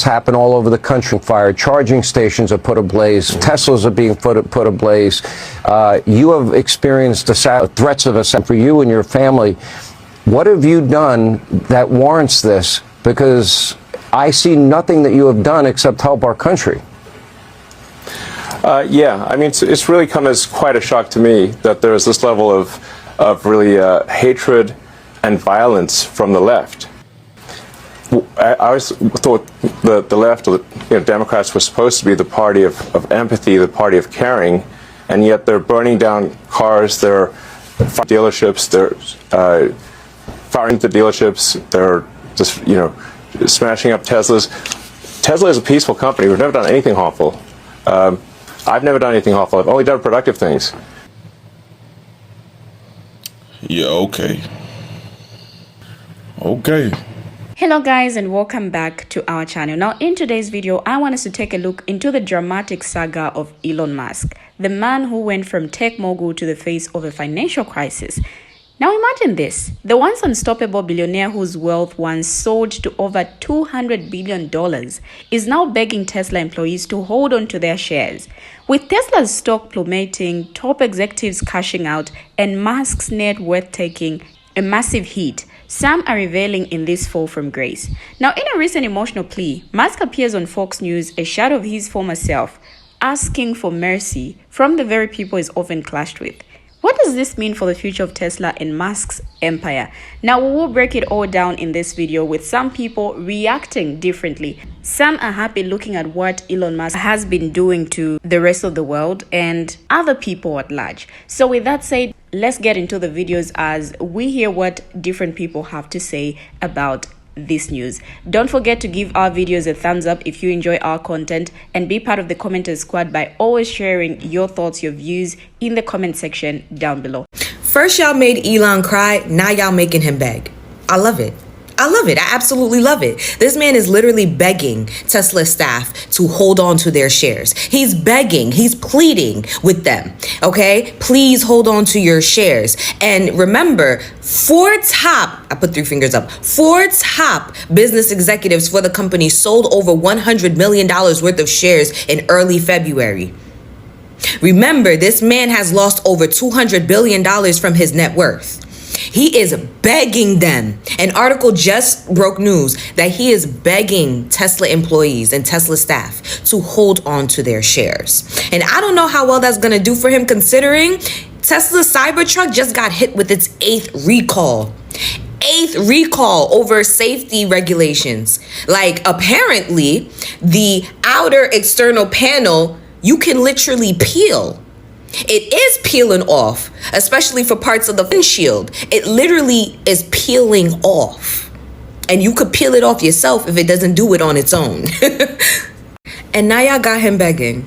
this happen all over the country. Fire charging stations are put ablaze. Teslas are being put ablaze. You have experienced threats of assassination for you and your family. What have you done that warrants this? Because I see nothing that you have done except help our country. Yeah, I mean, it's really come as quite a shock to me that there is this level of really hatred and violence from the left. I always thought the left, or Democrats, were supposed to be the party of empathy, the party of caring, and yet they're burning down cars, they're firing dealerships, they're firing the dealerships, they're just, smashing up Teslas. Tesla is a peaceful company. We've never done anything harmful. I've never done anything harmful. I've only done productive things. Yeah, okay. Okay. Hello guys, and welcome back to our channel. Now in today's video, I want us to take a look into the dramatic saga of Elon Musk, the man who went from tech mogul to the face of a financial crisis. Now imagine this, the once unstoppable billionaire whose wealth once soared to over $200 billion is now begging Tesla employees to hold on to their shares. With Tesla's stock plummeting, top executives cashing out, and Musk's net worth taking a massive hit, some are reveling in this fall from grace. Now, in a recent emotional plea, Musk appears on Fox News, a shadow of his former self, asking for mercy from the very people he's often clashed with. What does this mean for the future of Tesla and Musk's empire? Now, we will break it all down in this video with some people reacting differently. Some are happy looking at what Elon Musk has been doing to the rest of the world and other people at large. So with that said, let's get into the videos as we hear what different people have to say about this news. Don't forget to give our videos a thumbs up if you enjoy our content, and be part of the commenters squad by always sharing your thoughts, your views in the comment section down below. First y'all made Elon cry, now y'all making him beg. I love it. I love it. I absolutely love it. This man is literally begging Tesla staff to hold on to their shares. He's begging, he's pleading with them, okay? Please hold on to your shares. And remember, I put 3 fingers up, 4 top business executives for the company sold over $100 million worth of shares in early February. Remember, this man has lost over $200 billion from his net worth. He is begging them. An article just broke news that he is begging Tesla employees and Tesla staff to hold on to their shares. And I don't know how well that's going to do for him, considering Tesla's Cybertruck just got hit with its 8th recall. 8th recall over safety regulations. Like, apparently, the outer external panel, you can literally peel. It is peeling off, especially for parts of the windshield. It literally is peeling off. And you could peel it off yourself if it doesn't do it on its own. And now y'all got him begging.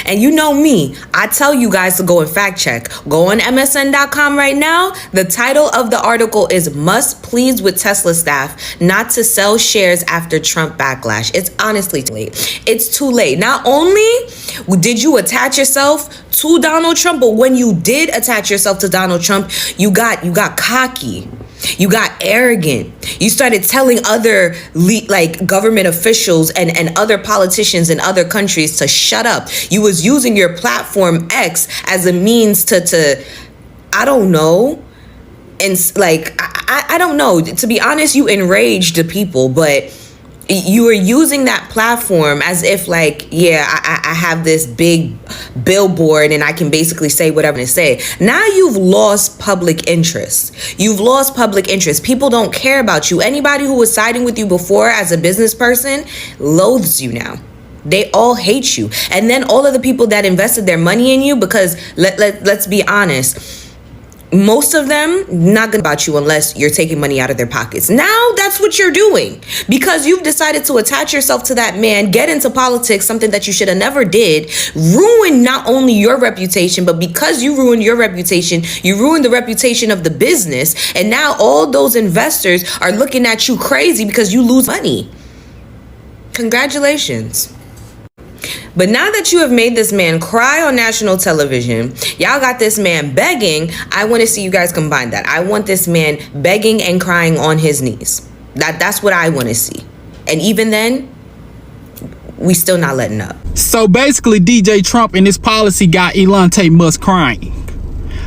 And you know me, I tell you guys to go and fact check. Go on MSN.com right now. The title of the article is "Musk Pleads with Tesla Staff Not to Sell Shares After Trump Backlash." It's honestly too late. It's too late. Not only did you attach yourself to Donald Trump, but when you did attach yourself to Donald Trump, you got cocky. You got arrogant. You started telling other government officials and other politicians in other countries to shut up. You was using your platform X as a means to I don't know. And I don't know. To be honest, you enraged the people, but you were using that platform as if I have this big billboard and I can basically say whatever to say. Now you've lost public interest. People don't care about you. Anybody who was siding with you before as a business person loathes you now. They all hate you. And then all of the people that invested their money in you, because let's be honest, most of them not gonna about you unless you're taking money out of their pockets. Now that's what you're doing because you've decided to attach yourself to that man, get into politics, something that you should have never did, ruin not only your reputation, but because you ruined your reputation, you ruined the reputation of the business. And now all those investors are looking at you crazy because you lose money. Congratulations. But now that you have made this man cry on national television, y'all got this man begging. I want to see you guys combine that. I want this man begging and crying on his knees. That's what I want to see. And even then, we still not letting up. So basically, DJ Trump and his policy got Elon Musk crying.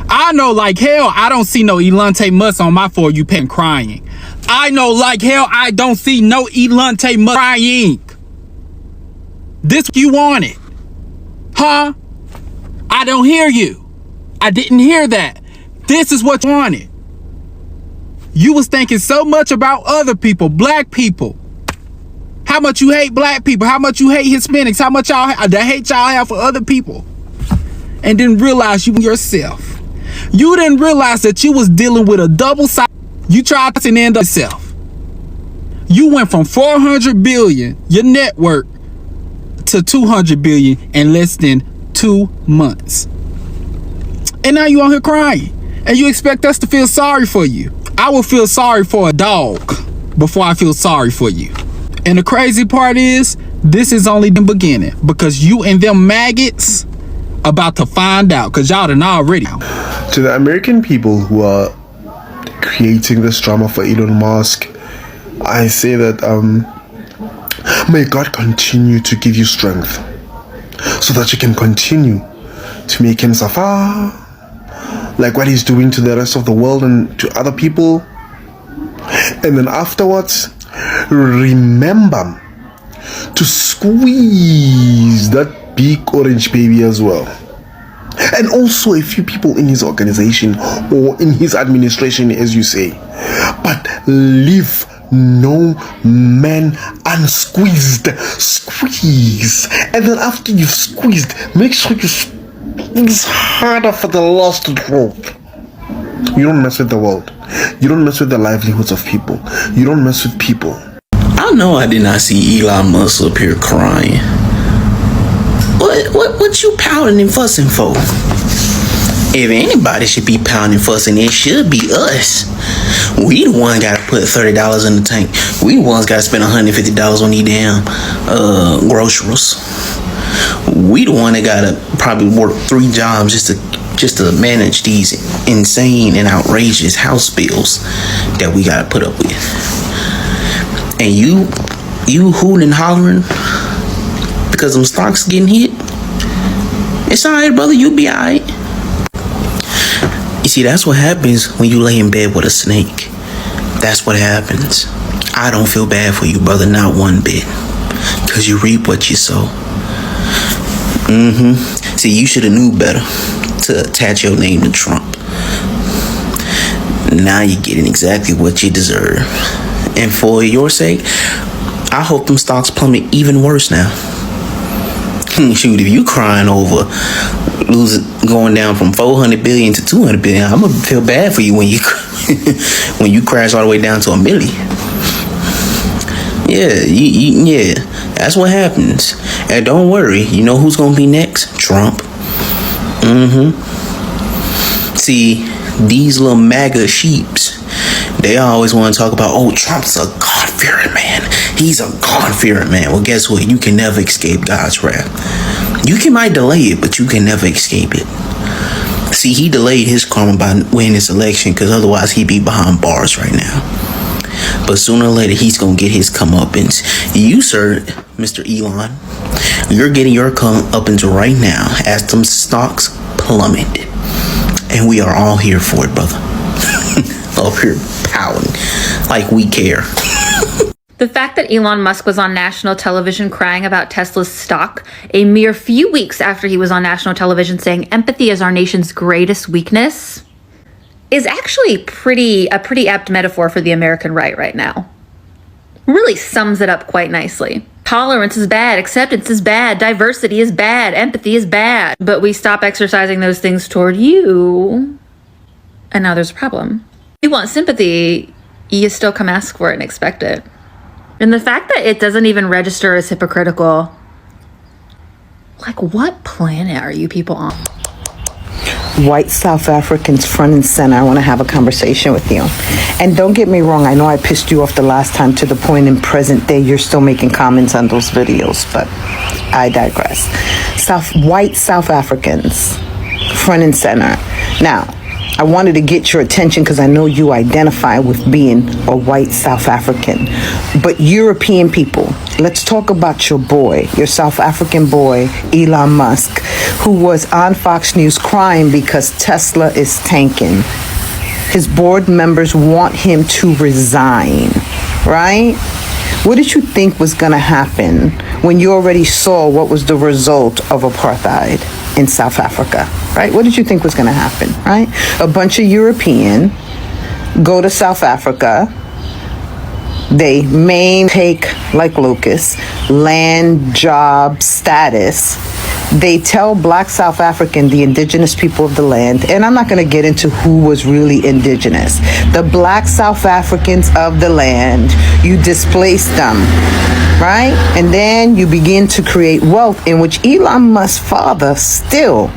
I know like hell I don't see no Elon Musk on my For You page crying. I know like hell I don't see no Elon Musk crying. This you wanted. Huh? I don't hear you. I didn't hear that. This is what you wanted. You was thinking so much about other people, black people. How much you hate black people, how much you hate Hispanics, how much the hate y'all have for other people. And didn't realize you yourself. You didn't realize that you was dealing with a double side. You tried to end up yourself. You went from 400 billion, your net worth, to 200 billion in less than 2 months. And now you on here crying. And you expect us to feel sorry for you. I will feel sorry for a dog before I feel sorry for you. And the crazy part is, this is only the beginning, because you and them maggots about to find out, because y'all done already. To the American people who are creating this drama for Elon Musk, I say that may God continue to give you strength so that you can continue to make him suffer like what he's doing to the rest of the world and to other people. And then afterwards, remember to squeeze that big orange baby as well. And also a few people in his organization or in his administration, as you say. But leave no man unsqueezed. Squeeze. And then after you've squeezed, make sure you squeeze harder for the last drop. You don't mess with the world. You don't mess with the livelihoods of people. You don't mess with people. I know I did not see Elon Musk up here crying. What you pouting and fussing for? If anybody should be pounding and fussing, it should be us. We the one gotta put $30 in the tank. We the ones gotta spend $150 on these damn groceries. We the one that gotta probably work 3 jobs just to manage these insane and outrageous house bills that we gotta put up with. And you hooting and hollering because them stocks getting hit. It's alright, brother, you'll be alright. You see, that's what happens when you lay in bed with a snake. That's what happens. I don't feel bad for you, brother, not one bit. Because you reap what you sow. See, you should have knew better to attach your name to Trump. Now you're getting exactly what you deserve. And for your sake, I hope them stocks plummet even worse now. Shoot, if you crying over going down from 400 billion to 200 billion, I'm gonna feel bad for you when you when you crash all the way down to $1 million. Yeah, that's what happens. And don't worry, you know who's gonna be next? Trump. See, these little MAGA sheeps, they always want to talk about, oh, Trump's a God-fearing man. He's a God-fearing man. Well, guess what? You can never escape God's wrath. You might delay it, but you can never escape it. See, he delayed his karma by winning this election, because otherwise he'd be behind bars right now. But sooner or later, he's going to get his comeuppance. You, sir, Mr. Elon, you're getting your comeuppance right now as them stocks plummeted. And we are all here for it, brother. Up here pouting like we care. The fact that Elon Musk was on national television crying about Tesla's stock a mere few weeks after he was on national television saying empathy is our nation's greatest weakness is actually a pretty apt metaphor for the American right now. Really sums it up quite nicely. Tolerance is bad, acceptance is bad, diversity is bad, empathy is bad. But we stop exercising those things toward you, and now there's a problem. If you want sympathy, you still come ask for it and expect it. And the fact that it doesn't even register as hypocritical, like, what planet are you people on? White South Africans front and center. I want to have a conversation with you. And don't get me wrong, I know I pissed you off the last time to the point in present day you're still making comments on those videos, but I digress. White South Africans front and center. Now, I wanted to get your attention because I know you identify with being a white South African. But European people, let's talk about your boy, your South African boy, Elon Musk, who was on Fox News crying because Tesla is tanking. His board members want him to resign, right? What did you think was going to happen when you already saw what was the result of apartheid in South Africa, right? What did you think was going to happen, right? A bunch of European go to South Africa. They maim, take like locusts, land, job, status. They tell black South African, the indigenous people of the land, and I'm not going to get into who was really indigenous. The black South Africans of the land, you displace them, right? And then you begin to create wealth in which Elon Musk's father still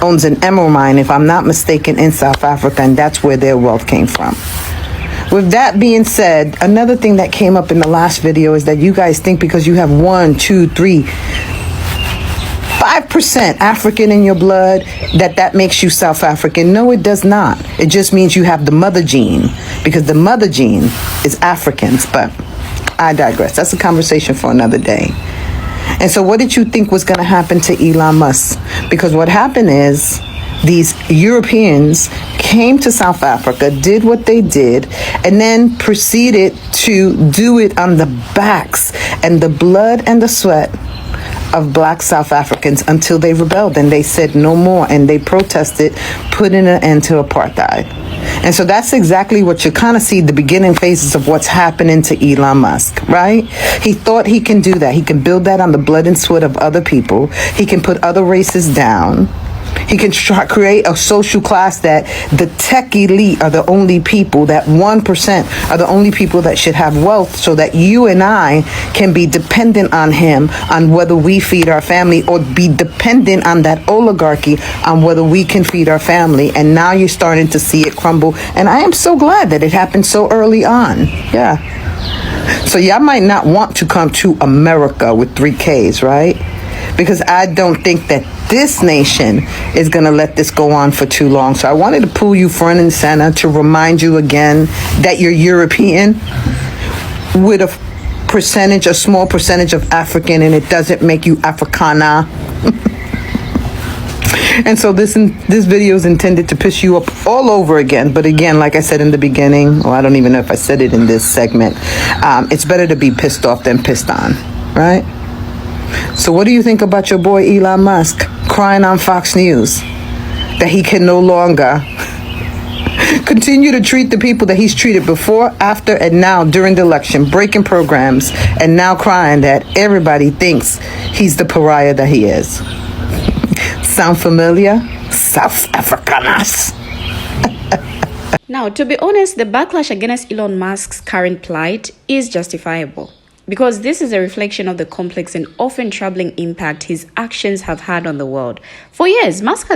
owns an emerald mine, if I'm not mistaken, in South Africa, and that's where their wealth came from. With that being said, another thing that came up in the last video is that you guys think because you have 1, 2, 3, 5% African in your blood, that makes you South African. No, it does not. It just means you have the mother gene, because the mother gene is Africans, but I digress. That's a conversation for another day. And so what did you think was going to happen to Elon Musk? Because what happened is these Europeans came to South Africa, did what they did, and then proceeded to do it on the backs and the blood and the sweat of black South Africans until they rebelled and they said no more, and they protested, putting an end to apartheid. And so that's exactly what you kind of see the beginning phases of what's happening to Elon Musk, right? He thought he can do that. He can build that on the blood and sweat of other people. He can put other races down. He can create a social class that the tech elite are the only people, that 1% are the only people that should have wealth, so that you and I can be dependent on him on whether we feed our family, or be dependent on that oligarchy on whether we can feed our family. And now you're starting to see it crumble. And I am so glad that it happened so early on. Yeah. So y'all might not want to come to America with 3 Ks, right? Because I don't think that this nation is going to let this go on for too long. So I wanted to pull you front and center to remind you again that you're European with a small percentage of African, and it doesn't make you Africana. And so this video is intended to piss you up all over again. But again, like I said in the beginning, or I don't even know if I said it in this segment, it's better to be pissed off than pissed on, right? So what do you think about your boy Elon Musk crying on Fox News that he can no longer continue to treat the people that he's treated before, after, and now during the election, breaking programs, and now crying that everybody thinks he's the pariah that he is? Sound familiar? South Africaners. Now, to be honest, the backlash against Elon Musk's current plight is justifiable, because this is a reflection of the complex and often troubling impact his actions have had on the world. For years, Musk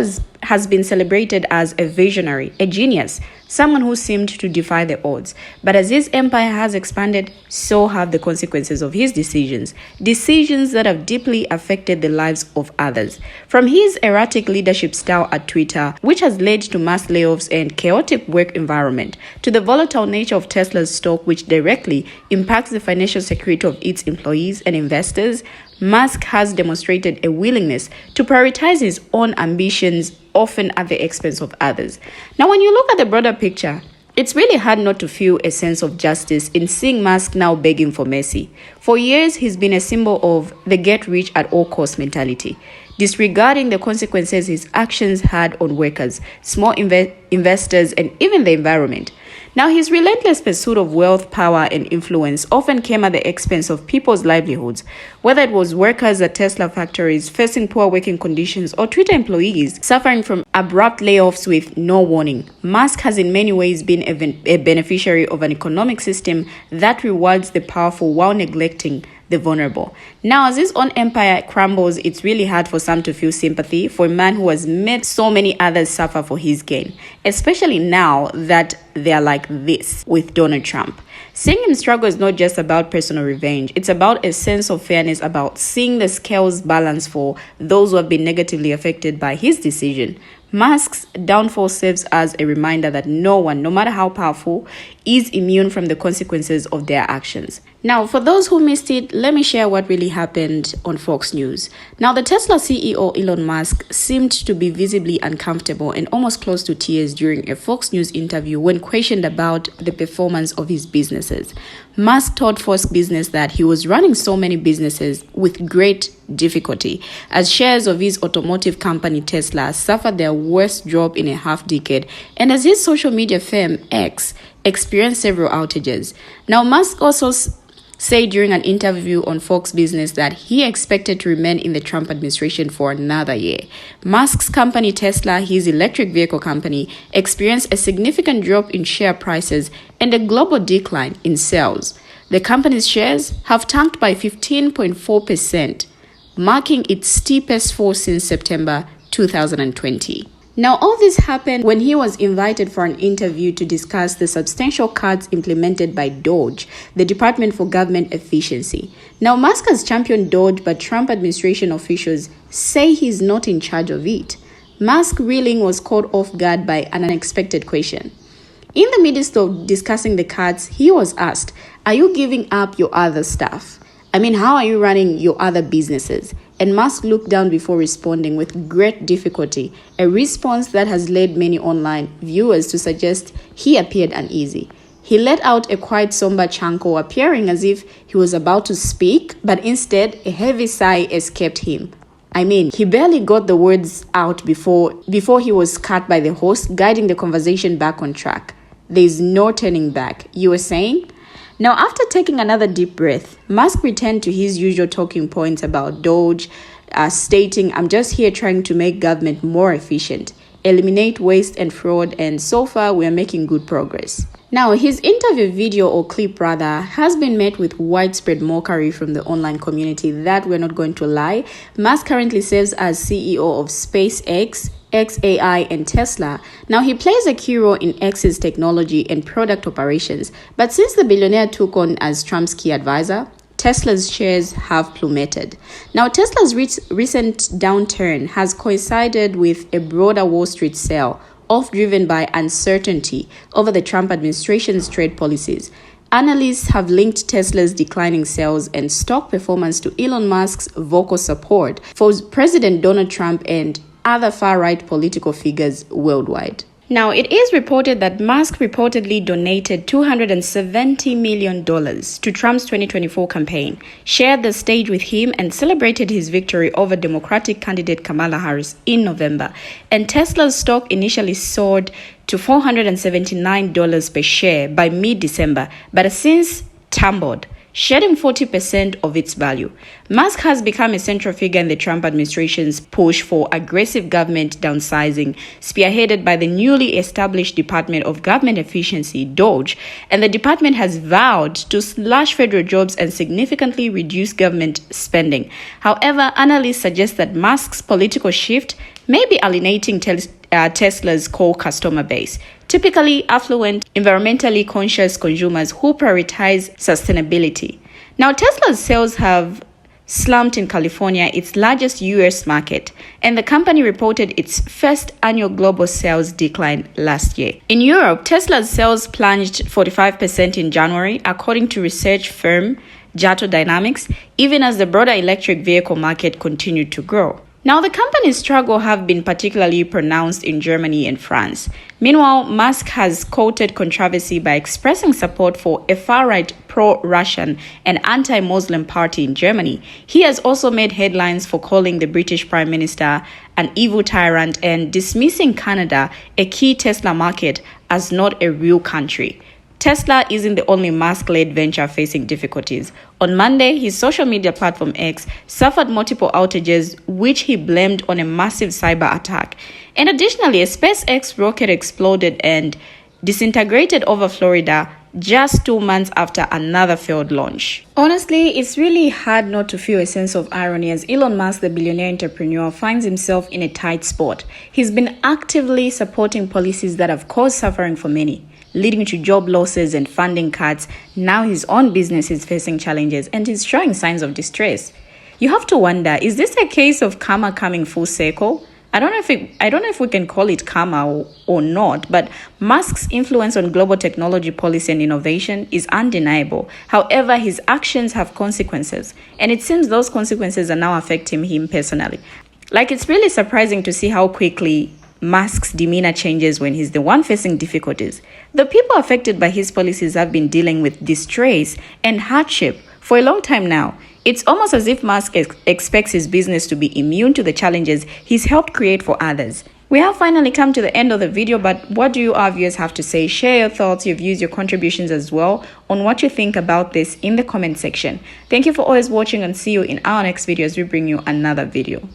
has been celebrated as a visionary, a genius, someone who seemed to defy the odds. But as his empire has expanded, so have the consequences of his decisions that have deeply affected the lives of others. From his erratic leadership style at Twitter, which has led to mass layoffs and chaotic work environment, to the volatile nature of Tesla's stock, which directly impacts the financial security of its employees and investors, Musk has demonstrated a willingness to prioritize his own ambitions, often at the expense of others. Now, when you look at the broader picture, it's really hard not to feel a sense of justice in seeing Musk now begging for mercy. For years, he's been a symbol of the get-rich-at-all-costs mentality, disregarding the consequences his actions had on workers, small investors, and even the environment. Now, his relentless pursuit of wealth, power, and influence often came at the expense of people's livelihoods, whether it was workers at Tesla factories facing poor working conditions, or Twitter employees suffering from abrupt layoffs with no warning. Musk has in many ways been a beneficiary of an economic system that rewards the powerful while neglecting the vulnerable. Now, as his own empire crumbles, it's really hard for some to feel sympathy for a man who has made so many others suffer for his gain, especially now that they're like this with Donald Trump. Seeing him struggle is not just about personal revenge. It's about a sense of fairness, about seeing the scales balance for those who have been negatively affected by his decision. Musk's downfall serves as a reminder that no one, no matter how powerful, is immune from the consequences of their actions. Now, for those who missed it, let me share what really happened on Fox News. Now, the Tesla CEO Elon Musk seemed to be visibly uncomfortable and almost close to tears during a Fox News interview when questioned about the performance of his businesses. Musk told Fox Business that he was running so many businesses with great difficulty, as shares of his automotive company Tesla suffered their worst drop in a half-decade, and as his social media firm X experienced several outages. Now, Musk also said during an interview on Fox Business that he expected to remain in the Trump administration for another year. Musk's company Tesla, his electric vehicle company, experienced a significant drop in share prices and a global decline in sales. The company's shares have tanked by 15.4%, marking its steepest fall since September 2020. Now, all this happened when he was invited for an interview to discuss the substantial cuts implemented by DOGE, the Department for Government Efficiency. Now, Musk has championed DOGE, but Trump administration officials say he's not in charge of it. Musk reeling was caught off guard by an unexpected question. In the midst of discussing the cuts, he was asked, "Are you giving up your other stuff? I mean, how are you running your other businesses?" And Musk looked down before responding with great difficulty, a response that has led many online viewers to suggest he appeared uneasy. He let out a quite somber chuckle, appearing as if he was about to speak, but instead a heavy sigh escaped him. I mean, he barely got the words out before he was cut by the host, guiding the conversation back on track. There's no turning back. You were saying? Now, after taking another deep breath, Musk returned to his usual talking points about DOGE, stating, "I'm just here trying to make government more efficient, eliminate waste and fraud, and so far we are making good progress." Now, his interview video, or clip rather, has been met with widespread mockery from the online community that we're not going to lie. Musk currently serves as CEO of SpaceX, XAI, and Tesla. Now, he plays a key role in X's technology and product operations, but since the billionaire took on as Trump's key advisor, Tesla's shares have plummeted. Now, Tesla's recent downturn has coincided with a broader Wall Street sell, off driven by uncertainty over the Trump administration's trade policies. Analysts have linked Tesla's declining sales and stock performance to Elon Musk's vocal support for President Donald Trump and other far-right political figures worldwide. Now, it is reported that Musk reportedly donated $270 million to Trump's 2024 campaign, shared the stage with him, and celebrated his victory over Democratic candidate Kamala Harris in November. And Tesla's stock initially soared to $479 per share by mid-December, but has since tumbled, shedding 40% of its value. Musk has become a central figure in the Trump administration's push for aggressive government downsizing, spearheaded by the newly established Department of Government Efficiency, DOGE, and the department has vowed to slash federal jobs and significantly reduce government spending. However, analysts suggest that Musk's political shift may be alienating Tesla's core customer base, typically affluent, environmentally conscious consumers who prioritize sustainability. Now, Tesla's sales have slumped in California, its largest U.S. market, and the company reported its first annual global sales decline last year. In Europe, Tesla's sales plunged 45% in January, according to research firm Jato Dynamics, even as the broader electric vehicle market continued to grow. Now, the company's struggle have been particularly pronounced in Germany and France. Meanwhile, Musk has courted controversy by expressing support for a far-right pro-Russian and anti-Muslim party in Germany. He has also made headlines for calling the British Prime Minister an evil tyrant and dismissing Canada, a key Tesla market, as not a real country. Tesla isn't the only Musk-led venture facing difficulties. On Monday, his social media platform X suffered multiple outages, which he blamed on a massive cyber attack. And additionally, a SpaceX rocket exploded and disintegrated over Florida just 2 months after another failed launch. Honestly, it's really hard not to feel a sense of irony as Elon Musk, the billionaire entrepreneur, finds himself in a tight spot. He's been actively supporting policies that have caused suffering for many, leading to job losses and funding cuts. Now his own business is facing challenges and is showing signs of distress. You have to wonder, is this a case of karma coming full circle? I don't know if we can call it karma or not, but Musk's influence on global technology policy and innovation is undeniable. However, his actions have consequences, and it seems those consequences are now affecting him personally. Like, it's really surprising to see how quickly Musk's demeanor changes when he's the one facing difficulties. The people affected by his policies have been dealing with distress and hardship for a long time now. It's almost as if Musk expects his business to be immune to the challenges he's helped create for others. We have finally come to the end of the video, but what do you, our viewers, have to say? Share your thoughts, your views, your contributions as well on what you think about this in the comment section. Thank you for always watching, and see you in our next video as we bring you another video.